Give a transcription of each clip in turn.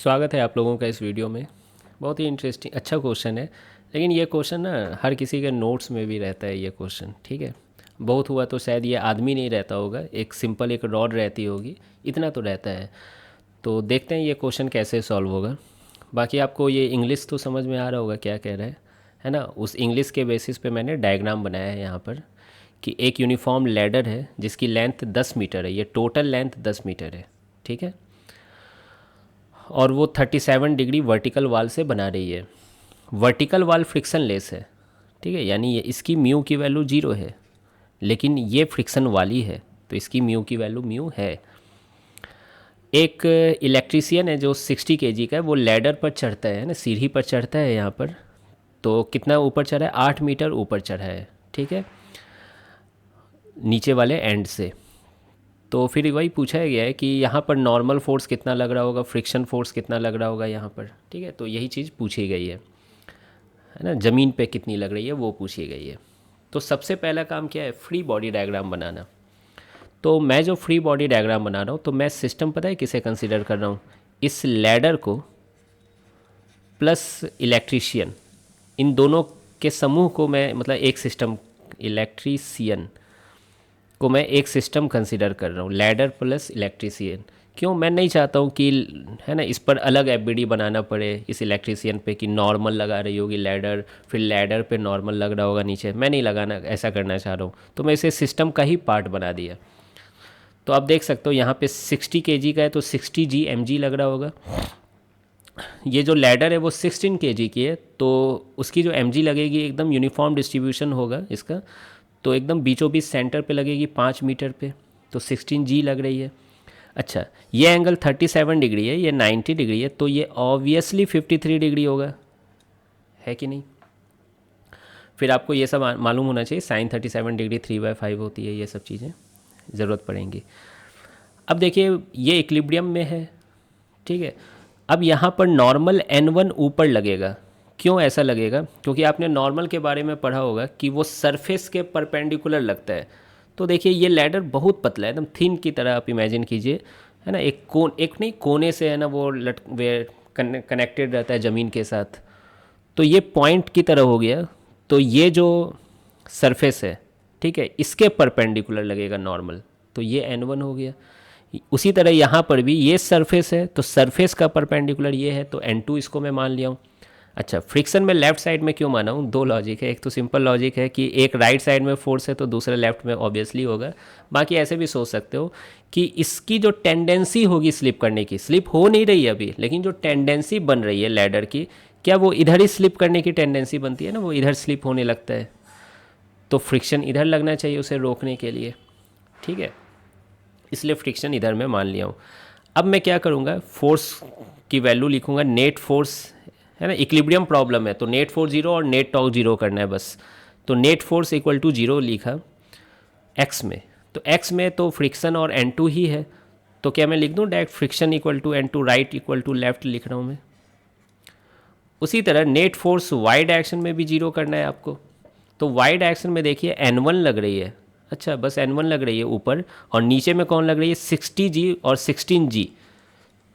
स्वागत है आप लोगों का इस वीडियो में। बहुत ही इंटरेस्टिंग अच्छा क्वेश्चन है। लेकिन ये क्वेश्चन ना हर किसी के नोट्स में भी रहता है ये क्वेश्चन, ठीक है। बहुत हुआ तो शायद ये आदमी नहीं रहता होगा, एक सिंपल एक रॉड रहती होगी, इतना तो रहता है। तो देखते हैं ये क्वेश्चन कैसे सॉल्व होगा। बाकी आपको ये इंग्लिश तो समझ में आ रहा होगा क्या कह रहा है ना। उस इंग्लिश के बेसिस पे मैंने डायग्राम बनाया है यहाँ पर कि एक यूनिफॉर्म लैडर है जिसकी लेंथ 10 मीटर है, ये टोटल लेंथ 10 मीटर है, ठीक है। और वो 37 डिग्री वर्टिकल वाल से बना रही है। वर्टिकल वाल फ्रिक्शन लेस है, ठीक है, यानी ये इसकी म्यू की वैल्यू 0 है, लेकिन ये फ्रिक्शन वाली है तो इसकी म्यू की वैल्यू म्यू है। एक इलेक्ट्रीशियन है जो 60 केजी का है, वो लैडर पर चढ़ता है ना, सीढ़ी पर चढ़ता है यहाँ पर। तो कितना ऊपर चढ़ा है? 8 मीटर ऊपर चढ़ा है, ठीक है, नीचे वाले एंड से। तो फिर वही पूछा गया है कि यहाँ पर नॉर्मल फोर्स कितना लग रहा होगा, फ्रिक्शन फोर्स कितना लग रहा होगा यहाँ पर, ठीक है। तो यही चीज़ पूछी गई है ना, ज़मीन पे कितनी लग रही है वो पूछी गई है। तो सबसे पहला काम क्या है? फ्री बॉडी डायग्राम बनाना। तो मैं जो फ्री बॉडी डायग्राम बना रहा हूँ तो मैं सिस्टम पता है किसे कंसिडर कर रहा हूँ? इस लैडर को प्लस इलेक्ट्रीशियन, इन दोनों के समूह को मैं मतलब एक सिस्टम, इलेक्ट्रीशियन को मैं एक सिस्टम कंसिडर कर रहा हूँ, लैडर प्लस इलेक्ट्रीशियन। क्यों? मैं नहीं चाहता हूँ कि है ना इस पर अलग एफबीडी बनाना पड़े इस इलेक्ट्रीशियन पे कि नॉर्मल लगा रही होगी लैडर, फिर लैडर पे नॉर्मल लग रहा होगा नीचे। मैं नहीं लगाना, ऐसा करना चाह रहा हूँ, तो मैं इसे सिस्टम का ही पार्ट बना दिया। तो आप देख सकते हो यहाँ पे 60 केजी का है तो 60 जी एम जी लग रहा होगा। ये जो लैडर है वो 16 केजी की है तो उसकी जो एम जी लगेगी एकदम यूनिफॉर्म डिस्ट्रीब्यूशन होगा इसका, तो एकदम बीचों बीच सेंटर पे लगेगी 5 मीटर पे, तो 16 जी लग रही है। अच्छा, ये एंगल 37 डिग्री है, ये 90 डिग्री है, तो ये ऑब्वियसली 53 डिग्री होगा, है कि नहीं? फिर आपको ये सब मालूम होना चाहिए, साइन 37 डिग्री 3/5 होती है, ये सब चीज़ें ज़रूरत पड़ेंगी। अब देखिए ये इक्विलिब्रियम में है, ठीक है। अब यहाँ पर नॉर्मल n1 ऊपर लगेगा। क्यों ऐसा लगेगा? क्योंकि आपने नॉर्मल के बारे में पढ़ा होगा कि वो सरफेस के परपेंडिकुलर लगता है। तो देखिए ये लैडर बहुत पतला है, एकदम थिन की तरह आप इमेजिन कीजिए, है ना। एक कोन, एक नहीं कोने से है ना वो वे कनेक्टेड रहता है ज़मीन के साथ। तो ये पॉइंट की तरह हो गया। तो ये जो सरफेस है, ठीक है, इसके परपेंडिकुलर लगेगा नॉर्मल, तो ये n1 हो गया। उसी तरह यहाँ पर भी ये सरफेस है तो सरफेस का परपेंडिकुलर ये है, तो n2 इसको मैं मान लिया हूँ। अच्छा, फ्रिक्शन में लेफ्ट साइड में क्यों माना हूँ? दो लॉजिक है। एक तो सिंपल लॉजिक है कि एक राइट साइड में फोर्स है तो दूसरा लेफ्ट में ऑब्वियसली होगा। बाकी ऐसे भी सोच सकते हो कि इसकी जो टेंडेंसी होगी स्लिप करने की, स्लिप हो नहीं रही है अभी, लेकिन जो टेंडेंसी बन रही है लैडर की, क्या वो इधर ही स्लिप करने की टेंडेंसी बनती है ना, वो इधर स्लिप होने लगता है, तो फ्रिक्शन इधर लगना चाहिए उसे रोकने के लिए, ठीक है। इसलिए फ्रिक्शन इधर मैं मान लिया हूँ। अब मैं क्या करूँगा? फोर्स की वैल्यू लिखूँगा, नेट फोर्स, है ना, इक्विलिब्रियम प्रॉब्लम है तो नेट फोर्स 0 और नेट टॉर्क 0 करना है बस। तो नेट फोर्स इक्वल टू 0 लिखा एक्स में, तो एक्स में तो फ्रिक्शन और n2 ही है, तो क्या मैं लिख दूँ direct friction equal to n2, right equal to left लिख रहा हूँ मैं। उसी तरह नेट फोर्स वाई डायरेक्शन में भी 0 करना है आपको, तो वाई डायरेक्शन में देखिए n1 लग रही है। अच्छा, बस n1 लग रही है ऊपर, और नीचे में कौन लग रही है? 60G और 16G।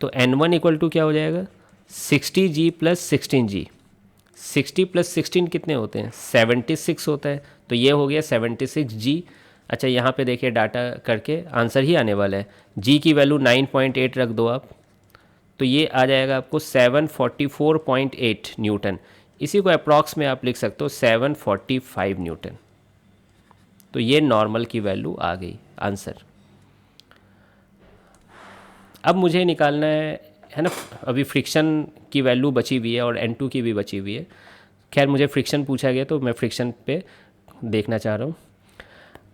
तो n1 इक्वल टू क्या हो जाएगा? 60G plus 16G। 60 प्लस 16 कितने होते हैं? 76 होता है, तो ये हो गया 76G। अच्छा, यहाँ पे देखिए डाटा करके आंसर ही आने वाला है। G की वैल्यू 9.8 रख दो आप, तो ये आ जाएगा आपको 744.8 न्यूटन। इसी को अप्रॉक्स में आप लिख सकते हो 745 न्यूटन। तो ये नॉर्मल की वैल्यू आ गई आंसर। अब मुझे निकालना है ना, अभी फ्रिक्शन की वैल्यू बची हुई है और n2 की भी बची हुई है। खैर मुझे फ्रिक्शन पूछा गया तो मैं फ्रिक्शन पे देखना चाह रहा हूँ।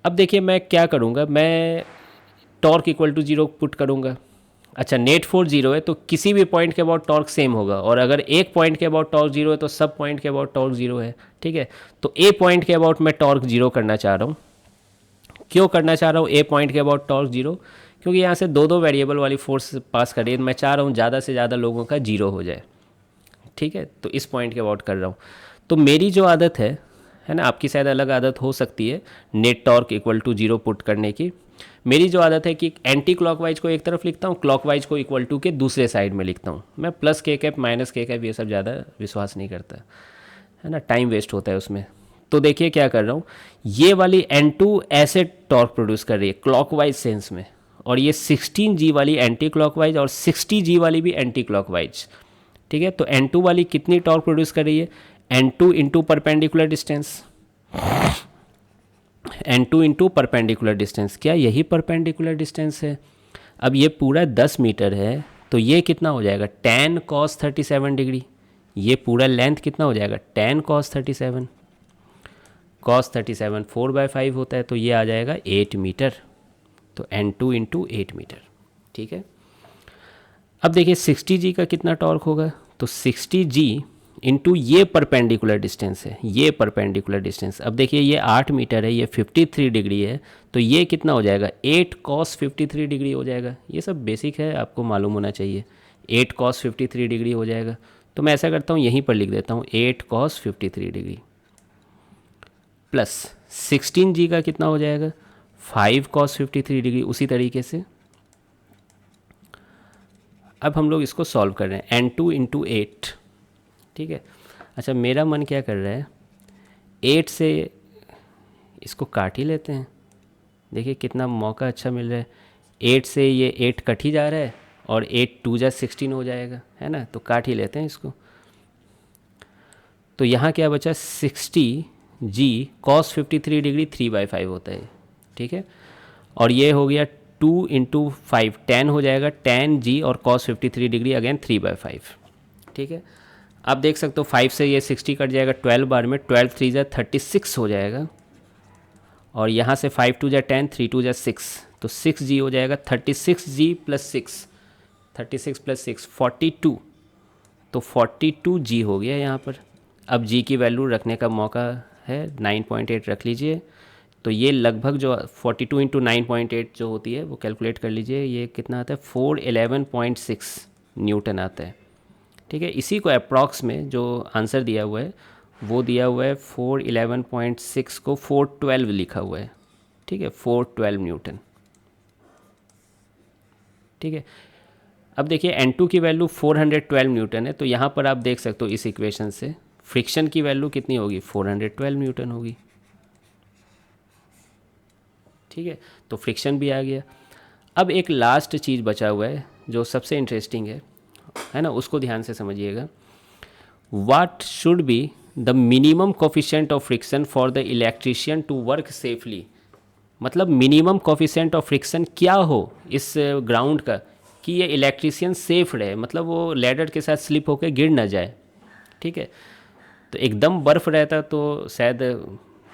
अब देखिए मैं क्या करूँगा, मैं टॉर्क इक्वल टू 0 पुट करूँगा। अच्छा, नेट फोर्स 0 है तो किसी भी पॉइंट के अबाउट टॉर्क सेम होगा, और अगर एक पॉइंट के अबाउट टॉर्क 0 है तो सब पॉइंट के अबाउट टॉर्क 0 है, ठीक है। तो ए पॉइंट के अबाउट मैं टॉर्क 0 करना चाह रहा हूँ। क्यों करना चाह रहा हूँ ए पॉइंट के अबाउट टॉर्क 0? क्योंकि यहाँ से दो दो वेरिएबल वाली फोर्स पास कर रही है, मैं चाह रहा हूँ ज़्यादा से ज़्यादा लोगों का 0 हो जाए, ठीक है। तो इस पॉइंट के अबाउट कर रहा हूँ। तो मेरी जो आदत है ना, आपकी शायद अलग आदत हो सकती है net torque equal to 0 put करने की। मेरी जो आदत है कि एंटी क्लॉकवाइज को एक तरफ लिखता हूँ, क्लॉकवाइज को इक्वल टू के दूसरे साइड में लिखता हूँ। मैं प्लस के कैप माइनस के कैप ये सब ज़्यादा विश्वास नहीं करता, है ना, टाइम वेस्ट होता है उसमें। तो देखिए क्या कर रहा हूँ, ये वाली N2 ऐसे टॉर्क प्रोड्यूस कर रही है क्लॉकवाइज सेंस में, और ये 16G वाली एंटी क्लॉकवाइज और 60G वाली भी एंटी क्लॉकवाइज। ठीक है, तो N2 वाली कितनी टॉर्क प्रोड्यूस कर रही है, N2 into perpendicular distance, N2 into perpendicular distance, क्या यही परपेंडिकुलर डिस्टेंस है। अब ये पूरा 10 मीटर है, तो ये कितना हो जाएगा, tan cos 37 डिग्री। ये पूरा लेंथ कितना हो जाएगा, tan cos 37, cos 37 4/5 होता है, तो ये आ जाएगा 8 मीटर। तो N2 इंटू 8 मीटर। ठीक है, अब देखिए 60G का कितना टॉर्क होगा, तो 60G इंटू ये परपेंडिकुलर डिस्टेंस है, ये परपेंडिकुलर डिस्टेंस। अब देखिए ये 8 मीटर है, ये 53 डिग्री है, तो ये कितना हो जाएगा, 8 cos 53 डिग्री हो जाएगा। ये सब बेसिक है, आपको मालूम होना चाहिए। 8 cos 53 डिग्री हो जाएगा। तो मैं ऐसा करता हूँ, यहीं पर लिख देता हूँ 8 cos 53 डिग्री प्लस 16G का कितना हो जाएगा, 5 cos 53 डिग्री। उसी तरीके से अब हम लोग इसको सॉल्व कर रहे हैं, N2 इंटू 8। ठीक है, अच्छा मेरा मन क्या कर रहा है, 8 से इसको काट ही लेते हैं। देखिए कितना मौका अच्छा मिल रहा है, 8 से ये 8 कट ही जा रहा है, और 8 2 जा 16 हो जाएगा, है ना, तो काट ही लेते हैं इसको। तो यहाँ क्या बचा, 60G cos 53 डिग्री 3/5 होता है। ठीक है, और ये हो गया 2 इंटू 5 10 हो जाएगा, tan G और cos 53 डिग्री अगेन 3/5। ठीक है, आप देख सकते हो 5 से ये 60 कट जाएगा 12 बार में, 12 3 जा 36 हो जाएगा, और यहाँ से 5 2 जा 10, 3 2 जा 6, तो 6G हो जाएगा, 36G प्लस 6, 36 प्लस 6 42, तो 42G हो गया यहाँ पर। अब G की वैल्यू रखने का मौका है, 9.8 रख लीजिए। तो ये लगभग जो 42 इंटू 9.8 जो होती है वो कैलकुलेट कर लीजिए, ये कितना आता है, 411.6 न्यूटन आता है। ठीक है, इसी को अप्रॉक्स में जो आंसर दिया हुआ है वो दिया हुआ है 411.6 को 412 लिखा हुआ है। ठीक है, 412 न्यूटन। ठीक है, अब देखिए N2 की वैल्यू 412 न्यूटन है, तो यहाँ पर आप देख सकते हो इस इक्वेशन से फ्रिक्शन की वैल्यू कितनी होगी, 412 न्यूटन होगी। ठीक है, तो फ्रिक्शन भी आ गया। अब एक लास्ट चीज़ बचा हुआ है जो सबसे इंटरेस्टिंग है ना, उसको ध्यान से समझिएगा। What should be the minimum coefficient of friction for the electrician to work safely. मतलब मिनिमम कोफिशिएंट ऑफ फ्रिक्शन क्या हो इस ग्राउंड का कि ये इलेक्ट्रिशियन सेफ रहे, मतलब वो लैडर के साथ स्लिप होकर गिर ना जाए। ठीक है, तो एकदम बर्फ़ रहता तो शायद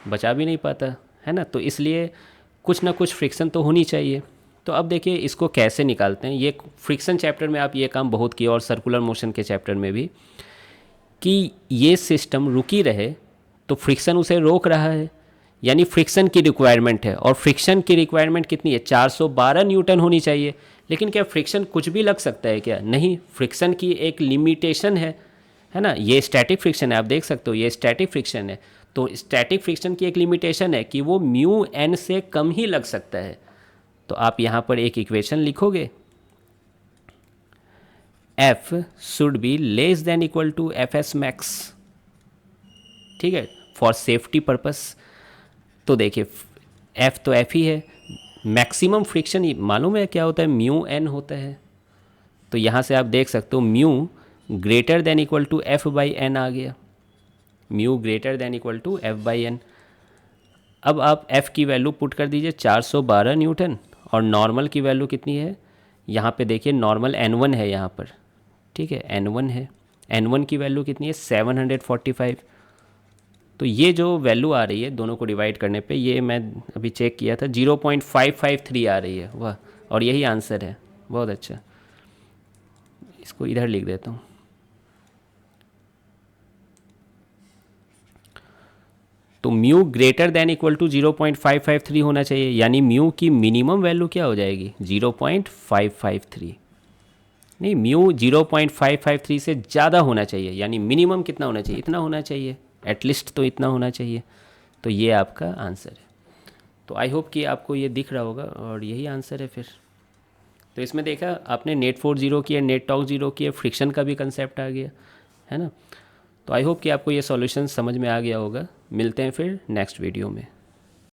बचा भी नहीं पाता, है ना, तो इसलिए कुछ ना कुछ फ्रिक्शन तो होनी चाहिए। तो अब देखिए इसको कैसे निकालते हैं। ये फ्रिक्शन चैप्टर में आप ये काम बहुत किया, और सर्कुलर मोशन के चैप्टर में भी, कि ये सिस्टम रुकी रहे तो फ्रिक्शन उसे रोक रहा है, यानी फ्रिक्शन की रिक्वायरमेंट है। और फ्रिक्शन की रिक्वायरमेंट कितनी है, 412 न्यूटन होनी चाहिए। लेकिन क्या फ्रिक्शन कुछ भी लग सकता है क्या, नहीं, फ्रिक्शन की एक लिमिटेशन है ना। ये स्टैटिक फ्रिक्शन है, आप देख सकते हो ये स्टैटिक फ्रिक्शन है। तो स्टैटिक फ्रिक्शन की एक लिमिटेशन है कि वो म्यू एन से कम ही लग सकता है। तो आप यहाँ पर एक इक्वेशन लिखोगे, F should be less than equal to Fs max. ठीक है, फॉर सेफ्टी पर्पस। तो देखिए F तो F ही है, मैक्सिमम फ्रिक्शन मालूम है क्या होता है, म्यू एन होता है। तो यहाँ से आप देख सकते हो mu greater than equal to F by N आ गया, mu greater than equal to F by N. अब आप F की वैल्यू पुट कर दीजिए 412 न्यूटन, और नॉर्मल की वैल्यू कितनी है, यहाँ पे देखिए नॉर्मल N1 है यहाँ पर। ठीक है, N1 है, N1 की वैल्यू कितनी है, 745। तो ये जो वैल्यू आ रही है दोनों को डिवाइड करने पे, ये मैं अभी चेक किया था 0.553 आ रही है, वाह, और यही आंसर है। बहुत अच्छा, इसको इधर लिख देता हूँ। तो mu greater than equal to 0.553 होना चाहिए, यानी म्यू की मिनिमम वैल्यू क्या हो जाएगी, 0.553। नहीं, म्यू 0.553 से ज़्यादा होना चाहिए, यानी मिनिमम कितना होना चाहिए, इतना होना चाहिए, एटलीस्ट तो इतना होना चाहिए। तो ये आपका आंसर है। तो आई होप कि आपको ये दिख रहा होगा और यही आंसर है फिर। तो इसमें देखा आपने नेट 4 किया, नेट टॉक 0 किया, फ्रिक्शन का भी कंसेप्ट आ गया, है ना। तो आई होप कि आपको ये सॉल्यूशन समझ में आ गया होगा। मिलते हैं फिर नेक्स्ट वीडियो में।